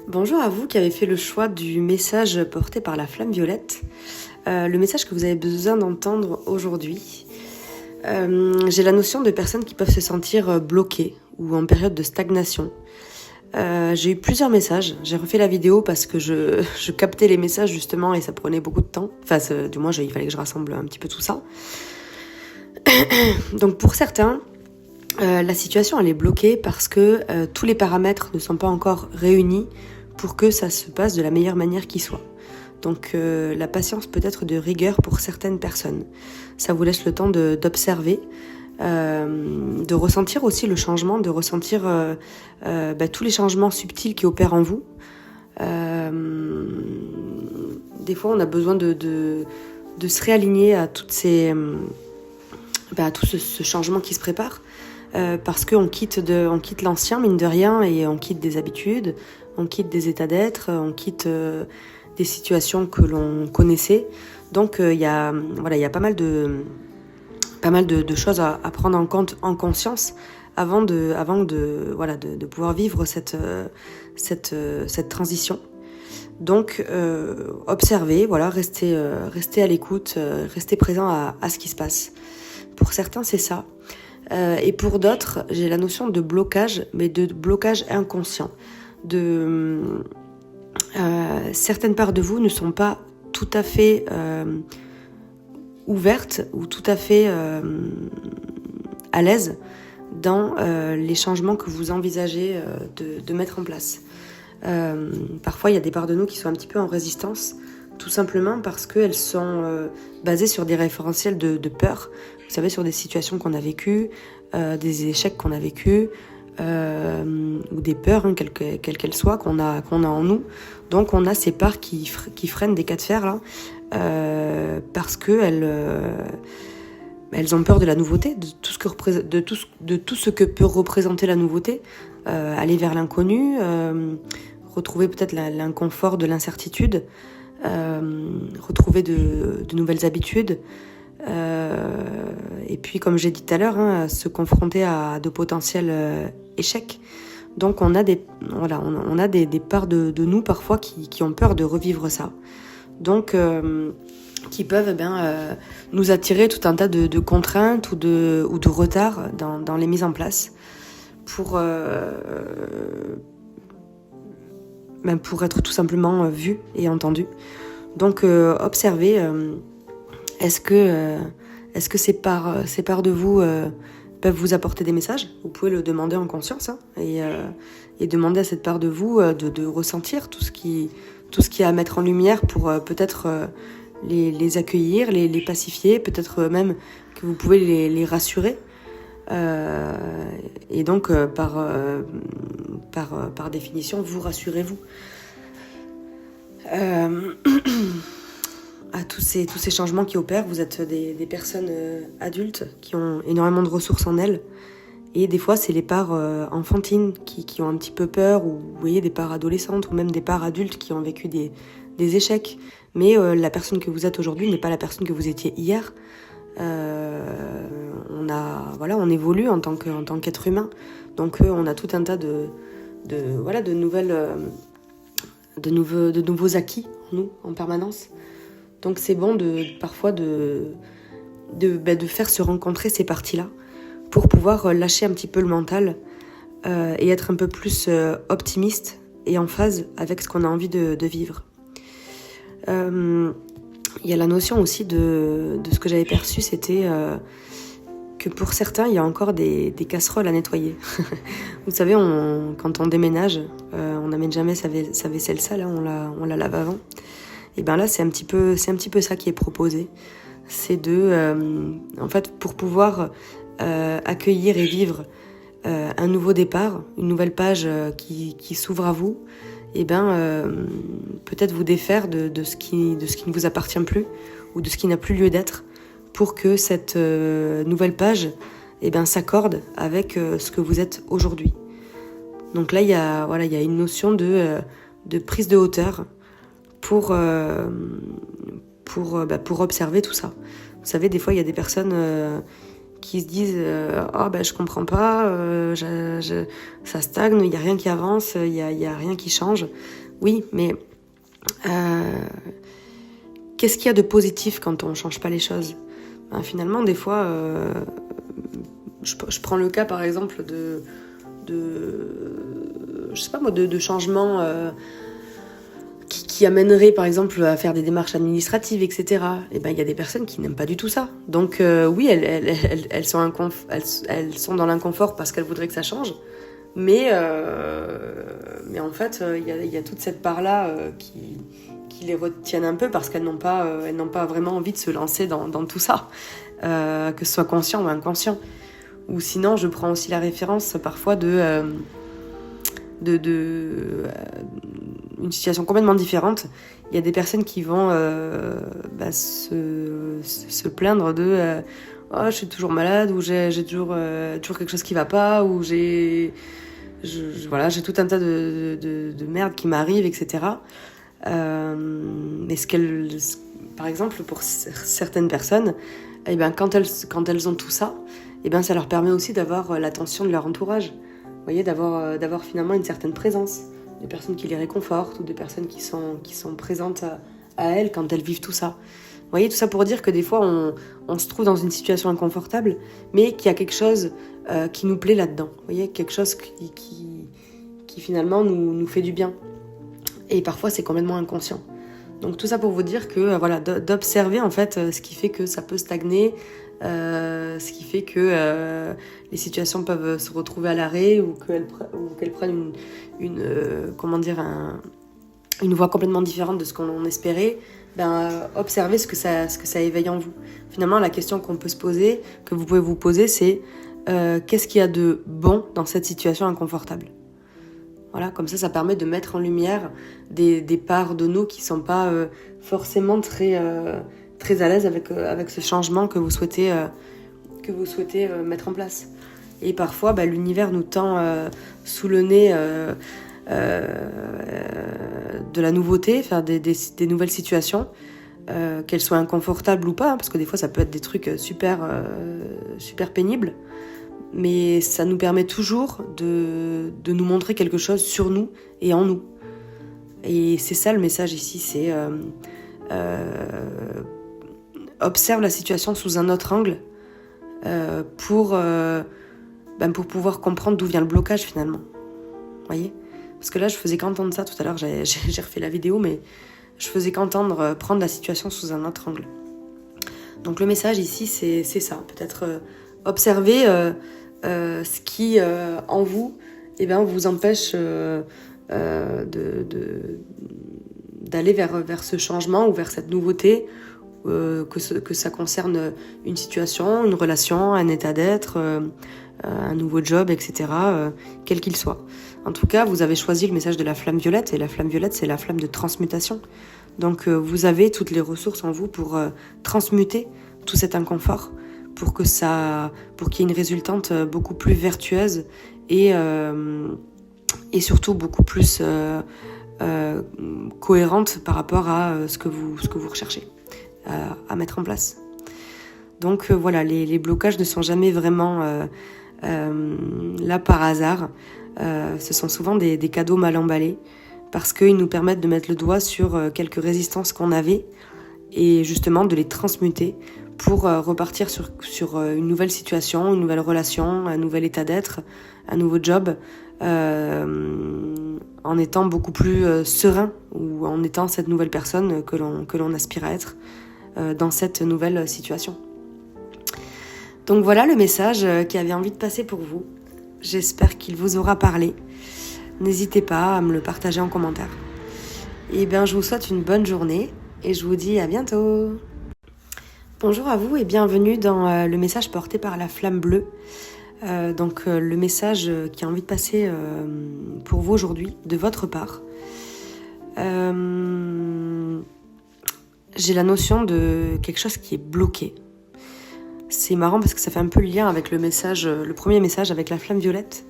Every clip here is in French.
Bonjour à vous qui avez fait le choix du message porté par la flamme violette, le message que vous avez besoin d'entendre aujourd'hui. J'ai la notion de personnes qui peuvent se sentir bloquées ou en période de stagnation. J'ai eu plusieurs messages, j'ai refait la vidéo parce que je captais les messages justement et ça prenait beaucoup de temps. Enfin, du moins, il fallait que je rassemble un petit peu tout ça. Donc pour certains, la situation elle est bloquée parce que tous les paramètres ne sont pas encore réunis pour que ça se passe de la meilleure manière qui soit. Donc la patience peut être de rigueur pour certaines personnes. Ça vous laisse le temps d'observer, de ressentir aussi le changement, de ressentir tous les changements subtils qui opèrent en vous. Des fois on a besoin de se réaligner à toutes ces... à tout ce changement qui se prépare. Parce qu'on quitte l'ancien, mine de rien, et on quitte des habitudes, on quitte des états d'être, on quitte des situations que l'on connaissait. Donc il y a pas mal de choses à prendre en compte en conscience avant de pouvoir vivre cette transition. Donc observez, restez à l'écoute, restez présent à ce qui se passe. Pour certains, c'est ça. Et pour d'autres, j'ai la notion de blocage, mais de blocage inconscient. Certaines parts de vous ne sont pas tout à fait ouvertes ou tout à fait à l'aise dans les changements que vous envisagez de mettre en place. Parfois, il y a des parts de nous qui sont un petit peu en résistance, tout simplement parce qu'elles sont basées sur des référentiels de peur. Vous savez, sur des situations qu'on a vécues, des échecs qu'on a vécus, ou des peurs, quelles qu'elles soient, qu'on a en nous. Donc on a ces parts qui freinent des cas de fer là, parce qu'elles ont peur de la nouveauté, de tout ce que peut représenter la nouveauté, aller vers l'inconnu, retrouver peut-être l'inconfort de l'incertitude, retrouver de nouvelles habitudes. Et puis comme j'ai dit tout à l'heure, se confronter à de potentiels échecs. Donc on a des parts de nous parfois qui ont peur de revivre ça. Donc qui peuvent nous attirer tout un tas de contraintes ou de retards dans les mises en place pour être tout simplement vu et entendu. Donc observez. Est-ce que ces parts de vous peuvent vous apporter des messages ? Vous pouvez le demander en conscience et demander à cette part de vous de ressentir tout ce qui est à mettre en lumière pour peut-être les accueillir, les pacifier, peut-être même que vous pouvez les rassurer. Et donc par définition, vous rassurez-vous. À tous ces changements qui opèrent, vous êtes des personnes adultes qui ont énormément de ressources en elles. Et des fois, c'est les parts enfantines qui ont un petit peu peur, ou vous voyez des parts adolescentes, ou même des parts adultes qui ont vécu des échecs. Mais la personne que vous êtes aujourd'hui n'est pas la personne que vous étiez hier. On évolue en tant qu'être humain. Donc on a tout un tas de nouveaux acquis en nous, en permanence. Donc c'est bon parfois de faire se rencontrer ces parties-là pour pouvoir lâcher un petit peu le mental et être un peu plus optimiste et en phase avec ce qu'on a envie de vivre. Il y a la notion aussi de ce que j'avais perçu, c'était que pour certains, il y a encore des casseroles à nettoyer. Vous savez, quand on déménage, on n'amène jamais sa vaisselle sale, on la lave avant. Et bien là, c'est un petit peu ça qui est proposé. C'est pour pouvoir accueillir et vivre un nouveau départ, une nouvelle page qui s'ouvre à vous, et peut-être vous défaire de ce qui ne vous appartient plus ou de ce qui n'a plus lieu d'être, pour que cette nouvelle page s'accorde avec ce que vous êtes aujourd'hui. Donc là, il y a une notion de prise de hauteur pour observer tout ça. Vous savez, des fois, il y a des personnes qui se disent oh ben je comprends pas, ça stagne, il y a rien qui avance, il y a rien qui change. Oui, mais qu'est-ce qu'il y a de positif quand on change pas les choses? Finalement, des fois, je prends le cas par exemple de je sais pas moi, de changements qui amènerait par exemple à faire des démarches administratives, etc. Et ben il y a des personnes qui n'aiment pas du tout ça. Donc oui, elles sont dans l'inconfort parce qu'elles voudraient que ça change, mais en fait il y a toute cette part là qui les retiennent un peu parce qu'elles n'ont pas vraiment envie de se lancer dans tout ça, que ce soit conscient ou inconscient. Ou sinon, je prends aussi la référence parfois de une situation complètement différente. Il y a des personnes qui vont se plaindre de oh, je suis toujours malade, ou j'ai toujours quelque chose qui va pas, ou j'ai tout un tas de merde qui m'arrive, etc. Mais par exemple, pour certaines personnes, eh ben, quand elles ont tout ça, eh ben, ça leur permet aussi d'avoir l'attention de leur entourage. Vous voyez, d'avoir finalement une certaine présence, des personnes qui les réconfortent ou des personnes qui sont présentes à elles quand elles vivent tout ça. Vous voyez, tout ça pour dire que des fois, on se trouve dans une situation inconfortable, mais qu'il y a quelque chose qui nous plaît là-dedans. Vous voyez, quelque chose qui finalement nous fait du bien. Et parfois, c'est complètement inconscient. Donc tout ça pour vous dire que voilà, d'observer en fait ce qui fait que ça peut stagner, ce qui fait que les situations peuvent se retrouver à l'arrêt ou qu'elles prennent une voie complètement différente de ce qu'on espérait. Observez ce que ça éveille en vous. Finalement, la question qu'on peut se poser, que vous pouvez vous poser, c'est qu'est-ce qu'il y a de bon dans cette situation inconfortable? Voilà, comme ça permet de mettre en lumière des parts de nous qui sont pas forcément très à l'aise avec ce changement que vous souhaitez mettre en place. Et parfois, l'univers nous tend sous le nez de la nouveauté, faire des nouvelles situations, qu'elles soient inconfortables ou pas, parce que des fois ça peut être des trucs super pénibles. Mais ça nous permet toujours de nous montrer quelque chose sur nous et en nous. Et c'est ça le message ici, c'est observe la situation sous un autre angle pour pouvoir comprendre d'où vient le blocage finalement. Vous voyez ? Parce que là, je faisais qu'entendre ça tout à l'heure, j'ai refait la vidéo, mais je faisais qu'entendre prendre la situation sous un autre angle. Donc le message ici, c'est ça, peut-être observer ce qui, en vous, vous empêche d'aller vers ce changement ou vers cette nouveauté, que ça concerne une situation, une relation, un état d'être, un nouveau job, etc., quel qu'il soit. En tout cas, vous avez choisi le message de la flamme violette, et la flamme violette, c'est la flamme de transmutation. Donc vous avez toutes les ressources en vous pour transmuter tout cet inconfort, pour qu'il y ait une résultante beaucoup plus vertueuse et surtout beaucoup plus cohérente par rapport à ce que vous recherchez à mettre en place. Donc voilà, les blocages ne sont jamais vraiment là par hasard. Ce sont souvent des cadeaux mal emballés parce qu'ils nous permettent de mettre le doigt sur quelques résistances qu'on avait et justement de les transmuter pour repartir sur une nouvelle situation, une nouvelle relation, un nouvel état d'être, un nouveau job, en étant beaucoup plus serein ou en étant cette nouvelle personne que l'on aspire à être dans cette nouvelle situation. Donc voilà le message qui avait envie de passer pour vous. J'espère qu'il vous aura parlé. N'hésitez pas à me le partager en commentaire. Et je vous souhaite une bonne journée et je vous dis à bientôt. Bonjour à vous et bienvenue dans le message porté par la flamme bleue. Le message qui a envie de passer pour vous aujourd'hui, de votre part. J'ai la notion de quelque chose qui est bloqué. C'est marrant parce que ça fait un peu le lien avec le premier message avec la flamme violette.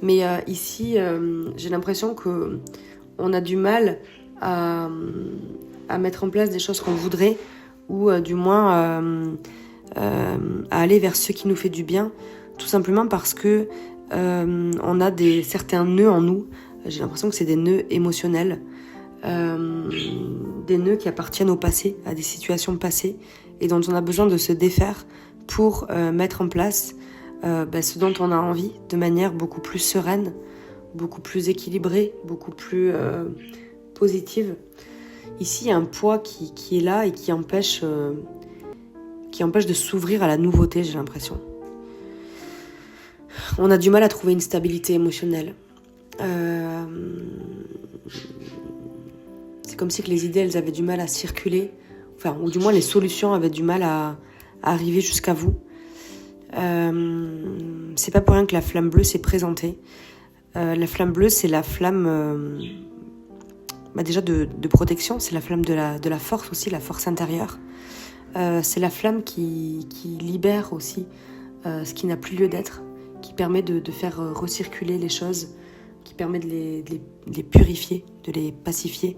Mais ici, j'ai l'impression qu'on a du mal à mettre en place des choses qu'on voudrait, ou du moins à aller vers ce qui nous fait du bien, tout simplement parce que on a certains nœuds en nous. J'ai l'impression que c'est des nœuds émotionnels, des nœuds qui appartiennent au passé, à des situations passées, et dont on a besoin de se défaire pour mettre en place ce dont on a envie, de manière beaucoup plus sereine, beaucoup plus équilibrée, beaucoup plus positive. Ici, il y a un poids qui est là et qui empêche de s'ouvrir à la nouveauté, j'ai l'impression. On a du mal à trouver une stabilité émotionnelle. C'est comme si que les idées, elles avaient du mal à circuler, ou du moins les solutions avaient du mal à arriver jusqu'à vous. C'est pas pour rien que la flamme bleue s'est présentée. La flamme bleue, c'est la flamme déjà de protection, c'est la flamme de la force aussi, la force intérieure. C'est la flamme qui libère aussi ce qui n'a plus lieu d'être, qui permet de faire recirculer les choses, qui permet de les purifier, de les pacifier.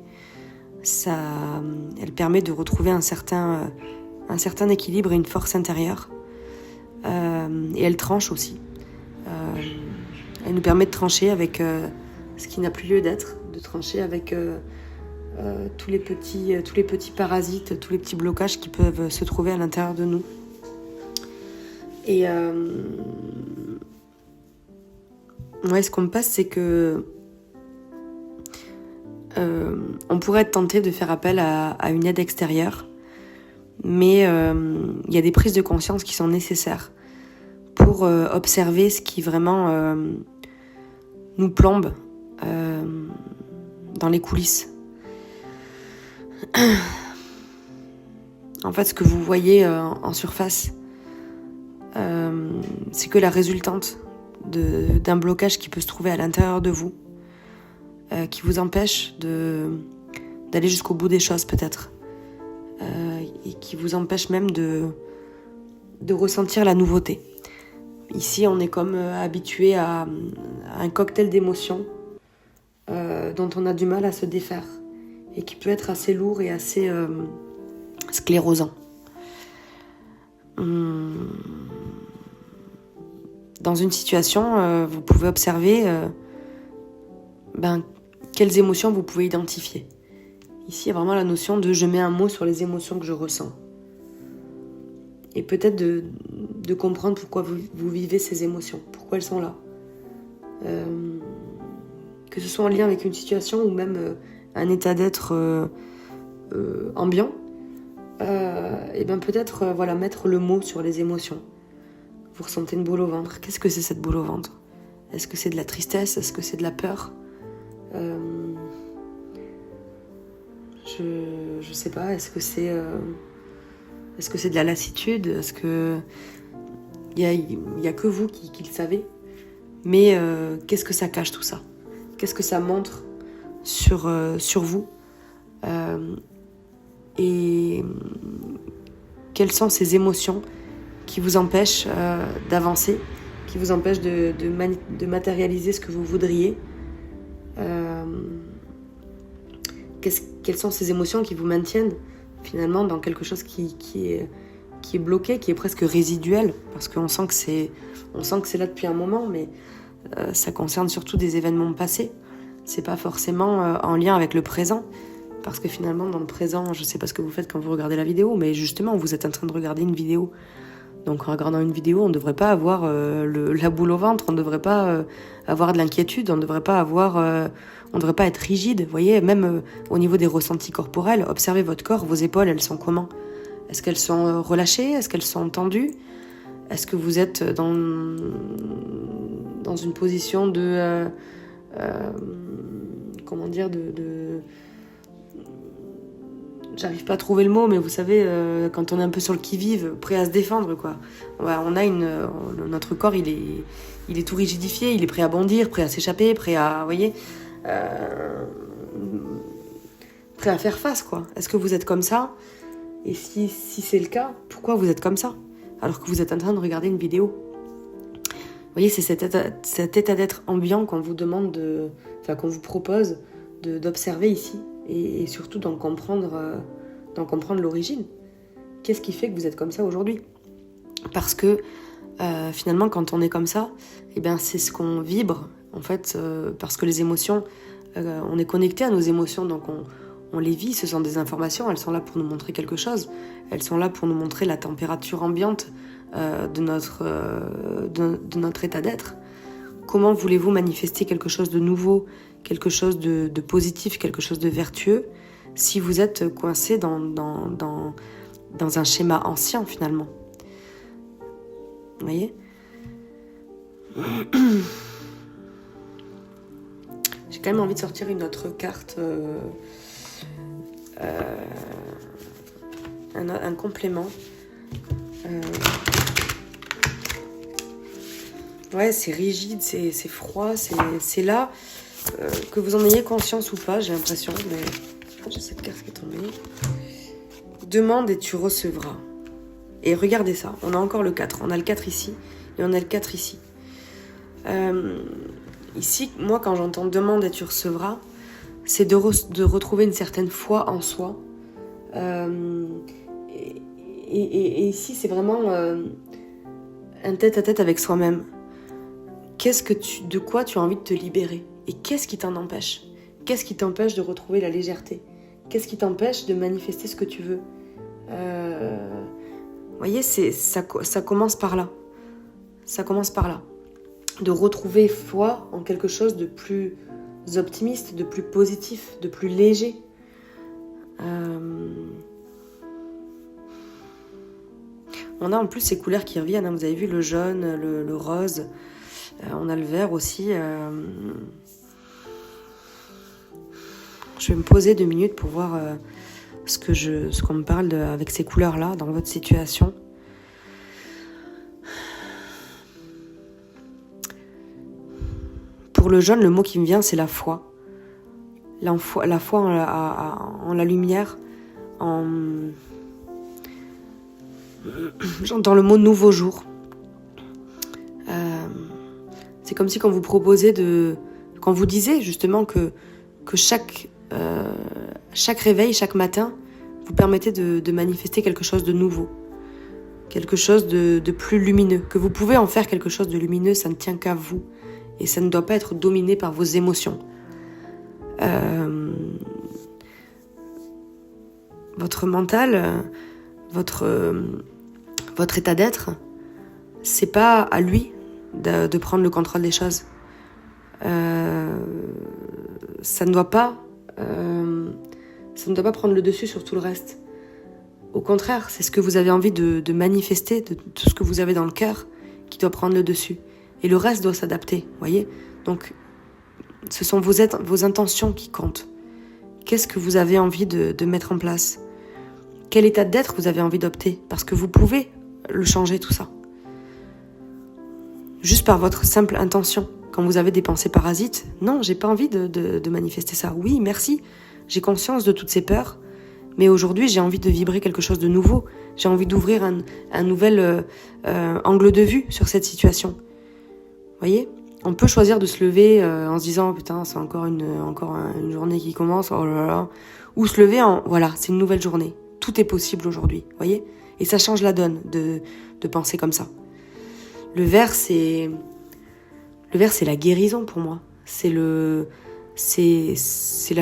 Elle permet de retrouver un certain équilibre et une force intérieure. Et elle tranche aussi. Elle nous permet de trancher avec ce qui n'a plus lieu d'être, de trancher avec tous les petits parasites, tous les petits blocages qui peuvent se trouver à l'intérieur de nous. Et ce qu'on me passe, c'est que on pourrait être tenté de faire appel à une aide extérieure, mais il y a des prises de conscience qui sont nécessaires pour observer ce qui vraiment nous plombe dans les coulisses. En fait, ce que vous voyez en surface, c'est que la résultante d'un blocage qui peut se trouver à l'intérieur de vous, qui vous empêche d'aller jusqu'au bout des choses peut-être, et qui vous empêche même de ressentir la nouveauté. Ici, on est comme habitué à un cocktail d'émotions dont on a du mal à se défaire et qui peut être assez lourd et assez sclérosant. Dans une situation, vous pouvez observer quelles émotions vous pouvez identifier. Ici, il y a vraiment la notion de je mets un mot sur les émotions que je ressens. Et peut-être de comprendre pourquoi vous vivez ces émotions, pourquoi elles sont là. Que ce soit en lien avec une situation ou même un état d'être ambiant, et peut-être mettre le mot sur les émotions. Vous ressentez une boule au ventre. Qu'est-ce que c'est cette boule au ventre ? Est-ce que c'est de la tristesse ? Est-ce que c'est de la peur ? Je sais pas. Est-ce que c'est de la lassitude ? Est-ce que il y a que vous qui le savez ? Mais qu'est-ce que ça cache tout ça ? Qu'est-ce que ça montre sur vous ? Et quelles sont ces émotions qui vous empêchent d'avancer, qui vous empêchent de matérialiser ce que vous voudriez ? Quelles sont ces émotions qui vous maintiennent finalement dans quelque chose qui est bloqué, qui est presque résiduel, parce qu'on sent que c'est là depuis un moment, mais ça concerne surtout des événements passés. C'est pas forcément en lien avec le présent, parce que finalement dans le présent, je sais pas ce que vous faites quand vous regardez la vidéo, mais justement vous êtes en train de regarder une vidéo. Donc en regardant une vidéo, on ne devrait pas avoir la boule au ventre, on ne devrait pas avoir de l'inquiétude, on ne devrait pas être rigide. Vous voyez, même au niveau des ressentis corporels, observez votre corps, vos épaules, elles sont comment ? Est-ce qu'elles sont relâchées ? Est-ce qu'elles sont tendues ? Est-ce que vous êtes dans une position de j'arrive pas à trouver le mot, mais vous savez, quand on est un peu sur le qui-vive, prêt à se défendre, quoi. On a notre corps, il est tout rigidifié, il est prêt à bondir, prêt à s'échapper, prêt à, vous voyez, prêt à faire face, quoi. Est-ce que vous êtes comme ça ? Et si c'est le cas, pourquoi vous êtes comme ça, alors que vous êtes en train de regarder une vidéo ? Vous voyez, c'est cet état d'être ambiant qu'on vous demande qu'on vous propose d'observer ici, et surtout d'en comprendre l'origine. Qu'est-ce qui fait que vous êtes comme ça aujourd'hui ? Parce que finalement, quand on est comme ça, eh bien, c'est ce qu'on vibre, en fait, parce que les émotions, on est connecté à nos émotions, donc on les vit, ce sont des informations, elles sont là pour nous montrer quelque chose, elles sont là pour nous montrer la température ambiante de notre état d'être. Comment voulez-vous manifester quelque chose de nouveau, quelque chose de positif, quelque chose de vertueux, si vous êtes coincé dans un schéma ancien, finalement? Vous voyez ? J'ai quand même envie de sortir une autre carte, un complément. Ouais, c'est rigide, c'est froid, c'est là, que vous en ayez conscience ou pas, j'ai l'impression, mais j'ai cette carte qui est tombée. Demande et tu recevras. Et regardez ça, on a encore le 4, on a le 4 ici, et on a le 4 ici. Ici, moi, quand j'entends demande et tu recevras, c'est de retrouver une certaine foi en soi. Et ici, c'est vraiment un tête-à-tête avec soi-même. De quoi tu as envie de te libérer? Et qu'est-ce qui t'en empêche? Qu'est-ce qui t'empêche de retrouver la légèreté? Qu'est-ce qui t'empêche de manifester ce que tu veux? Vous voyez, ça commence par là. Ça commence par là. De retrouver foi en quelque chose de plus optimiste, de plus positif, de plus léger. On a en plus ces couleurs qui reviennent. Vous avez vu le jaune, le rose. On a le vert aussi. Je vais me poser 2 minutes pour voir ce qu'on me parle avec ces couleurs-là dans votre situation. Pour le jaune, le mot qui me vient, c'est la foi. La foi en la lumière. J'entends le mot nouveau jour. C'est comme si quand vous proposez quand vous disiez justement que chaque réveil, chaque matin, vous permettez de manifester quelque chose de nouveau, quelque chose de plus lumineux, que vous pouvez en faire quelque chose de lumineux, ça ne tient qu'à vous, et ça ne doit pas être dominé par vos émotions. Votre mental, votre état d'être, c'est pas à lui de prendre le contrôle des choses. Ça ne doit pas prendre le dessus sur tout le reste. Au contraire, c'est ce que vous avez envie de manifester, de tout ce que vous avez dans le cœur, qui doit prendre le dessus. Et le reste doit s'adapter, voyez ? Donc, ce sont vos intentions qui comptent. Qu'est-ce que vous avez envie de mettre en place ? Quel état d'être vous avez envie d'opter ? Parce que vous pouvez le changer, tout ça. Juste par votre simple intention. Quand vous avez des pensées parasites, non, j'ai pas envie de manifester ça. Oui, merci, j'ai conscience de toutes ces peurs, mais aujourd'hui, j'ai envie de vibrer quelque chose de nouveau. J'ai envie d'ouvrir un nouvel angle de vue sur cette situation. Vous voyez ? On peut choisir de se lever en se disant « Putain, c'est encore une journée qui commence, oh là là », ou se lever en « Voilà, c'est une nouvelle journée, tout est possible aujourd'hui », vous voyez ? Et ça change la donne de penser comme ça. Le vert, c'est la guérison pour moi. C'est la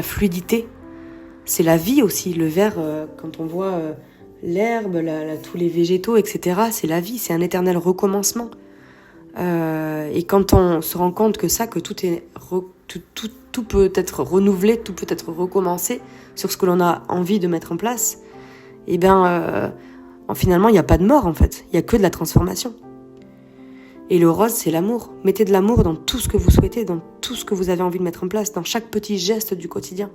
fluidité. C'est la vie aussi. Le vert, quand on voit l'herbe, tous les végétaux, etc., c'est la vie. C'est un éternel recommencement. Et quand on se rend compte que tout est tout peut être renouvelé, tout peut être recommencé sur ce que l'on a envie de mettre en place, et bien, finalement, il n'y a pas de mort, en fait. Il n'y a que de la transformation. Et le rose, c'est l'amour. Mettez de l'amour dans tout ce que vous souhaitez, dans tout ce que vous avez envie de mettre en place, dans chaque petit geste du quotidien.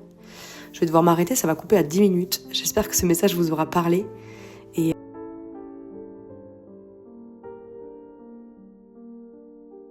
Je vais devoir m'arrêter, ça va couper à 10 minutes. J'espère que ce message vous aura parlé.